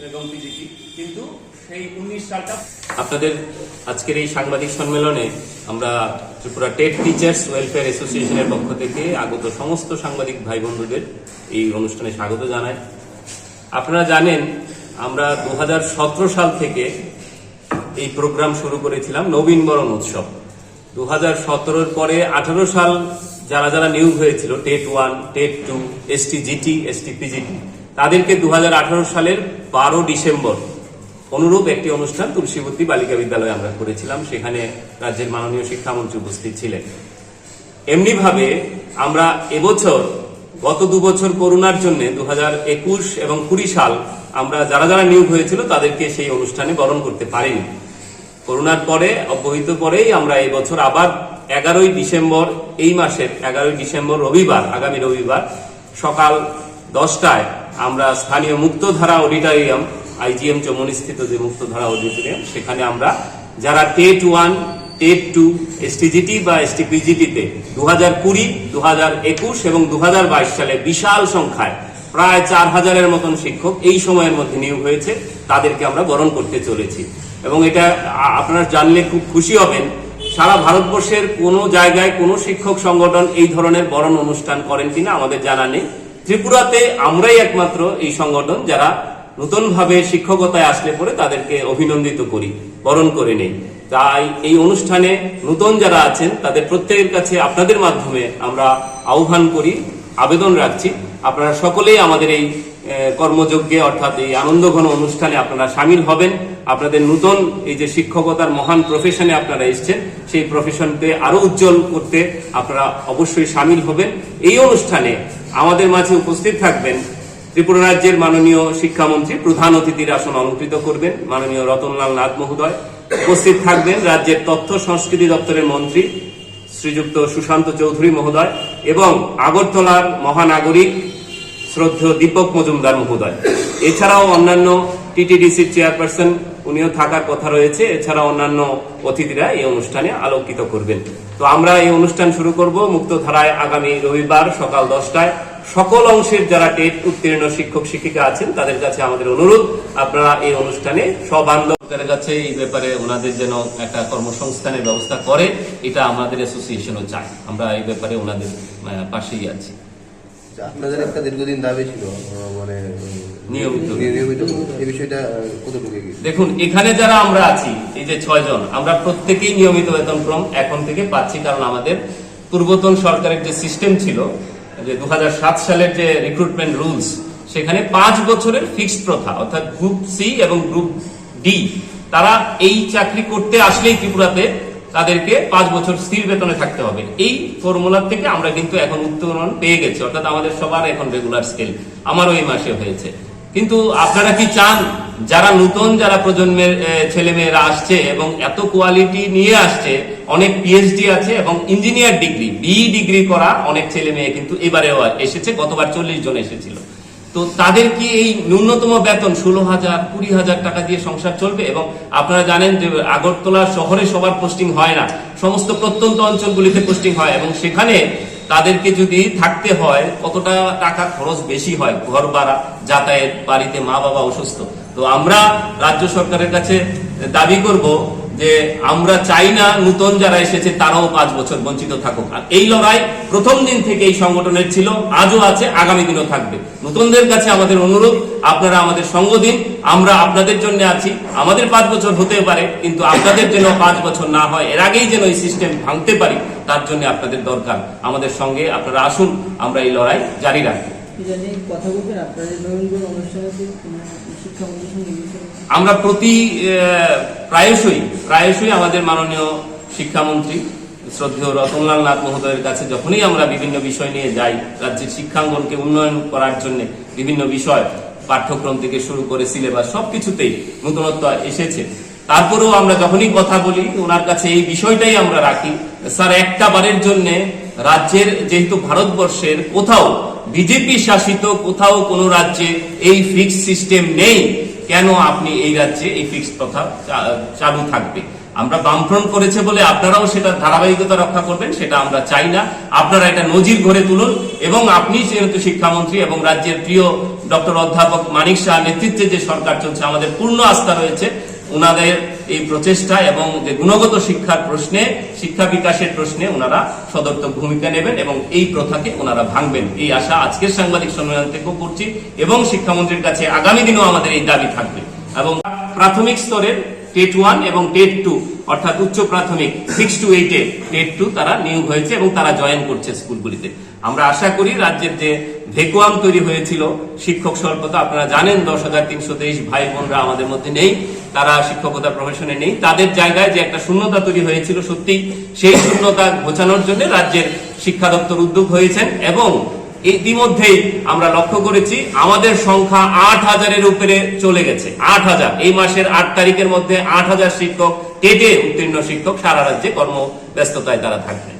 এবং পিজিটি, কিন্তু সেই 19 সালটা আপনাদের আজকের এই সাংবাদিক সম্মেলনে আমরা ত্রিপুরা টেট টিচার্স ওয়েলফেয়ার অ্যাসোসিয়েশনের পক্ষ থেকে আগত সমস্ত সাংবাদিক ভাই বন্ধুদের এই অনুষ্ঠানে স্বাগত জানাই। আপনারা জানেন আমরা 2017 সাল থেকে এই প্রোগ্রাম শুরু করেছিলাম নবীনবরণ উৎসব। 2017-র পরে 18 সাল যারা যারা নিয়োগ হয়েছিল টেট 1, টেট 2, STGT, STPGT, তাদেরকে 2018 সালের 12 ডিসেম্বর অনুরূপ একটি অনুষ্ঠান তুলসীবতী বালিকা বিদ্যালয়ে আমরা করেছিলাম। সেখানে রাজ্যের মাননীয় শিক্ষামন্ত্রী উপস্থিত ছিলেন। এমনিভাবে আমরা এবছর গত 2 বছর করোনার জন্য 2021 এবং 20 সাল আমরা যারা যারা নিয়োগ হয়েছিল তাদেরকে সেই অনুষ্ঠানে বরণ করতে পারিনি। করোনার পরে অব্যবহিত পরেই আমরা এই বছর আবার 11ই ডিসেম্বর, এই মাসের 11ই ডিসেম্বর রবিবার, আগামী রবিবার সকাল 10টায় আমরা স্থানীয় মুক্তধারা অডিটোরিয়াম, IGM চৌমুহনীস্থিত যে মুক্তধারা অডিটোরিয়াম, সেখানে আমরা যারা টেট 1, টেট 2, STGT বা STPGT তে 2020, 2021 এবং 2022 সালে বিশাল সংখ্যায় প্রায় 4000-এর মতন শিক্ষক এই সময়ের মধ্যে নিয়োগ হয়েছে, তাদেরকে আমরা বরণ করতে চলেছি। এবং এটা আপনারা জানলে খুব খুশি হবেন, সারা ভারতবর্ষের কোনো জায়গায় কোনো শিক্ষক সংগঠন এই ধরনের বরণ অনুষ্ঠান করেন কিনা আমাদের জানা নেই। ত্রিপুরাতে আমরাই একমাত্র এই সংগঠন যারা নতুনভাবে শিক্ষকতায় আসলে পরে তাদেরকে অভিনন্দিত করি, বরণ করে নেই। তাই এই অনুষ্ঠানে নতুন যারা আছেন তাদের প্রত্যেকের কাছে আপনাদের মাধ্যমে আমরা আহ্বান করি, আবেদন রাখছি, আপনারা সকলেই আমাদের এই কর্মযজ্ঞে অর্থাৎ এই আনন্দঘন অনুষ্ঠানে আপনারা সামিল হবেন। আপনাদের নতুন এই যে শিক্ষকতার মহান প্রফেশনে আপনারা এসছেন, সেই প্রফেশনকে আরো উজ্জ্বল করতে আপনারা অবশ্যই সামিল হবেন। এই অনুষ্ঠানে আমাদের মাঝে উপস্থিত থাকবেন ত্রিপুরা রাজ্যের মাননীয় শিক্ষামন্ত্রী, প্রধান অতিথির আসন অলঙ্কৃত করবেন মাননীয় রতনলাল নাথ মহোদয়। উপস্থিত থাকবেন রাজ্যের তথ্য সংস্কৃতি দপ্তরের মন্ত্রী শ্রীযুক্ত সুশান্ত চৌধুরী মহোদয় এবং আগরতলার মহানাগরিক শ্রদ্ধেয় দীপক মজুমদার মহোদয়। এছাড়াও অন্যান্য TTDCর চেয়ারপারসন উনিও থাকার কথা রয়েছে। এছাড়া অন্যান্য অতিথিরা এই অনুষ্ঠানে আলোকিত করবেন। তো আমরা এই অনুষ্ঠান শুরু করব মুক্তধারায় আগামী রবিবার সকাল 10টায়। সকল অংশের যারা টেট উত্তীর্ণ শিক্ষক শিক্ষিকা আছেন তাদের কাছে আমাদের অনুরোধ, আপনারা এই অনুষ্ঠানে সবান্ধবের কাছে এই ব্যাপারে ওনাদের যেন একটা কর্মসংস্থানের ব্যবস্থা করে, এটা আমাদের অ্যাসোসিয়েশনও চায়। আমরা এই ব্যাপারে ওনাদের পাশেই আছি। আপনাদের একটা দীর্ঘদিন দাবি ছিল মানে নিয়মিত এই বিষয়টা কতটুকু? দেখুন, এখানে যারা আমরা আছি এই যে 6 জন, আমরা প্রত্যেকেই নিয়মিত বেতনক্রম এখন থেকে পাচ্ছি। কারণ আমাদের পূর্বতন সরকারের যে সিস্টেম ছিল, যে 2007 সালের যে রিক্রুটমেন্ট রুলস, সেখানে 5 বছরের ফিক্সড প্রথা, অর্থাৎ গ্রুপ সি এবং গ্রুপ ডি, তারা এই চাকরি করতে আসলেই ত্রিপুরাতে তাদেরকে 5 বছর স্থির বেতনে থাকতে হবে। এই ফর্মুলা থেকে আমরা কিন্তু এখন উত্তরণ পেয়ে গেছি, অর্থাৎ আমাদের সবার এখন রেগুলার স্কেল, আমারও এই মাসে হয়েছে। কিন্তু আপনারা কি চান যারা নতুন যারা প্রজন্মের ছেলে মেয়েরা আসছে এবং এত কোয়ালিটি নিয়ে আসছে, অনেক PhD আছে এবং ইঞ্জিনিয়ার ডিগ্রি, BE ডিগ্রি করা অনেক ছেলে মেয়ে কিন্তু এবারেও এসেছে, গতবার 40 জন এসেছিল। তো তাদের কি এই ন্যূনতম বেতন 16,000-20,000 টাকা দিয়ে সংসার চলবে? এবং আপনারা জানেন যে আগরতলা শহরে সবার পোস্টিং হয় না, সমস্ত প্রত্যন্ত অঞ্চলগুলিতে পোস্টিং হয়, এবং সেখানে তাদেরকে যদি থাকতে হয় কতটা টাকা খরচ বেশি হয়, ঘর ভাড়া, যাতায়াত, বাড়িতে মা বাবা অসুস্থ। তো আমরা রাজ্য সরকারের কাছে দাবি করব যে আমরা চাই না নতুন যারা এসেছে তারাও 5 বছর বঞ্চিত থাকুক। আর এই লড়াই প্রথম দিন থেকে এই সংগঠনের ছিল, আজও আছে, আগামী দিনও থাকবে। নতুনদের কাছে আমাদের অনুরোধ, আপনারা আমাদের সঙ্গ দিন, আমরা আপনাদের জন্য আছি। আমাদের 5 বছর হতে পারে, কিন্তু আপনাদের যেন 5 বছর না হয়, এর আগেই যেন এই সিস্টেম ভাঙতে পারি, তার জন্য আপনাদের দরকার। আমাদের সঙ্গে আপনারা আসুন, আমরা এই লড়াই জারি রাখবো। আমরা প্রায়শই আমাদের মাননীয় শিক্ষামন্ত্রী শ্রদ্ধেয় রতনলাল নাথ মহোদয়ের কাছে যখনই আমরা বিভিন্ন বিষয় নিয়ে যাই, রাজ্যের শিক্ষাঙ্গনকে উন্নয়ন করার জন্য বিভিন্ন বিষয়, পাঠ্যক্রম থেকে শুরু করে সিলেবাস, সবকিছুতেই নতুনত্ব এসেছে। তারপরেও আমরা যখনই কথা বলি ওনার কাছে এই বিষয়টাই আমরা রাখি, স্যার একটা বারের জন্য রাজ্যের, যেহেতু ভারতবর্ষের কোথাও বিজেপি শাসিত কোথাও কোনো রাজ্যে এই ফিক্সড সিস্টেম নেই, কেন আপনি এই রাজ্যে এই ফিক্সড প্রথা চালু থাকবে? আমরা বামফ্রন্ট করেছে বলে আপনারাও সেটা ধারাবাহিকতা রক্ষা করবেন সেটা আমরা চাই না। আপনারা এটা নজির গড়ে তুলুন এবং আপনি যেহেতু শিক্ষামন্ত্রী এবং রাজ্যের প্রিয় ডক্টর অধ্যাপক মানিক শাহ নেতৃত্বে যে সরকার চলছে, আমাদের পূর্ণ আস্থা রয়েছে ওনাদের এই প্রচেষ্টা এবং যে গুণগত শিক্ষার প্রশ্নে, শিক্ষা বিকাশের প্রশ্নে ওনারা সদর্থক ভূমিকা নেবেন এবং এই প্রথাকে ওনারা ভাঙবেন, এই আশা আজকের সাংবাদিক সম্মেলন থেকেও করছি এবং শিক্ষামন্ত্রীর কাছে আগামী দিনেও আমাদের এই দাবি থাকবে। এবং প্রাথমিক স্তরের টেট 1 এবং টেট 2 অর্থাৎ উচ্চ প্রাথমিক 6 to 8 এ টেট 2 তারা নিয়োগ হয়েছে এবং তারা জয়েন করছে স্কুলগুলিতে। আমরা আশা করি রাজ্যের যে ভ্যাকুয়াম তৈরি হয়েছিল শিক্ষক স্বল্পতা, আপনারা জানেন 10,323 ভাই বোনরা আমাদের মধ্যে নেই, তারা শিক্ষকতা প্রফেশনে নেই, তাদের জায়গায় যে একটা শূন্যতা তৈরি হয়েছিল সত্যি সেই শূন্যতা ঘোচানোর জন্য রাজ্যের শিক্ষা দপ্তর উদ্যোগ হয়েছেন এবং ইতিমধ্যেই আমরা লক্ষ্য করেছি আমাদের সংখ্যা 8,000-এর উপরে চলে গেছে। 8,000 এই মাসের 8 তারিখের মধ্যে 8,000 শিক্ষক, টেটে উত্তীর্ণ শিক্ষক সারা রাজ্যে কর্মব্যস্ততায় তারা থাকবেন।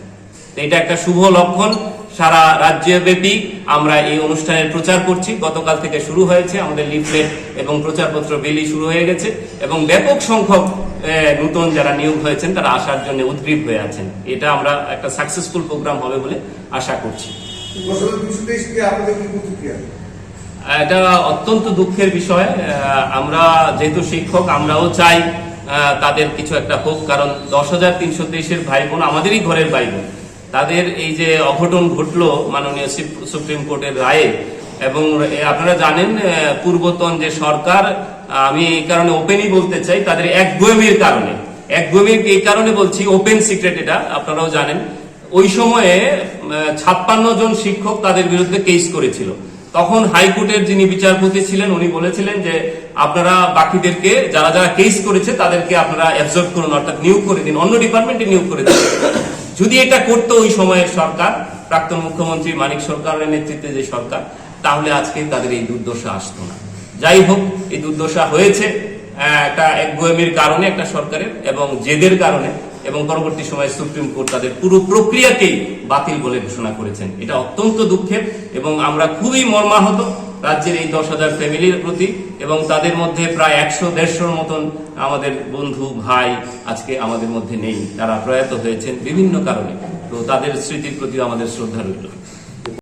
এটা একটা শুভ লক্ষণ। সারা রাজ্যব্যাপী আমরা এই অনুষ্ঠানের প্রচার করছি, গতকাল থেকে শুরু হয়েছে, আমাদের লিফলেট এবং প্রচারপত্র বিলি শুরু হয়ে গেছে এবং ব্যাপক সংখ্যক নতুন যারা নিয়োগ হয়েছেন তারা আসার জন্য উদ্গ্রীব হয়ে আছেন। এটা আমরা একটা সাকসেসফুল প্রোগ্রাম হবে বলে আশা করছি। এটা অত্যন্ত দুঃখের বিষয়। আমরা যেহেতু শিক্ষক, আমরাও চাই তাদের কিছু একটা হোক, কারণ 10,323-এর ভাই বোন আমাদেরই ঘরের ভাই বোন, তাদের এই যে অঘটন ঘটলো মাননীয় সুপ্রিম কোর্টের রায়ে, এবং আপনারা জানেন পূর্বতন যে সরকার, আমি এই কারণে ওপেনই বলতে চাই, তাদের একগুঁয়েমির কারণে, একগুঁয়েমির এই কারণে বলছি, ওপেন সিক্রেট এটা আপনারাও জানেন, ওই সময়ে 56 জন শিক্ষক তাদের বিরুদ্ধে কেস করেছিল। তখন হাইকোর্টের যিনি বিচারপতি ছিলেন উনি বলেছিলেন যে আপনারা বাকিদেরকে যারা যারা কেস করেছে তাদেরকে আপনারা অ্যাবজর্ব করুন, অর্থাৎ নিয়োগ করে দিন, অন্য ডিপার্টমেন্টে নিয়োগ করে দিন। যদি এটা করতো ওই সময়ের সরকার, প্রাক্তন মুখ্যমন্ত্রী মানিক সরকারের নেতৃত্বে যে সরকার, তাহলে আজকে তাদের এই দুর্দশা আসতো না। যাই হোক, এই দুর্দশা হয়েছে একটা একগুঁয়েমির কারণে একটা সরকারের এবং জেদের কারণে, এবং পরবর্তী সময়ে সুপ্রিম কোর্ট তাদের পুরো প্রক্রিয়াকেই বাতিল বলে ঘোষণা করেছেন। এটা অত্যন্ত দুঃখের এবং আমরা খুবই মর্মাহত রাজ্যের এই 10,000 ফ্যামিলির প্রতি, এবং তাদের মধ্যে প্রায় 100-150-র মতন আমাদের বন্ধু ভাই আজকে আমাদের মধ্যে নেই, তারা প্রয়াত হয়েছেন বিভিন্ন কারণে। তো তাদের স্মৃতির প্রতি আমাদের শ্রদ্ধা রইল।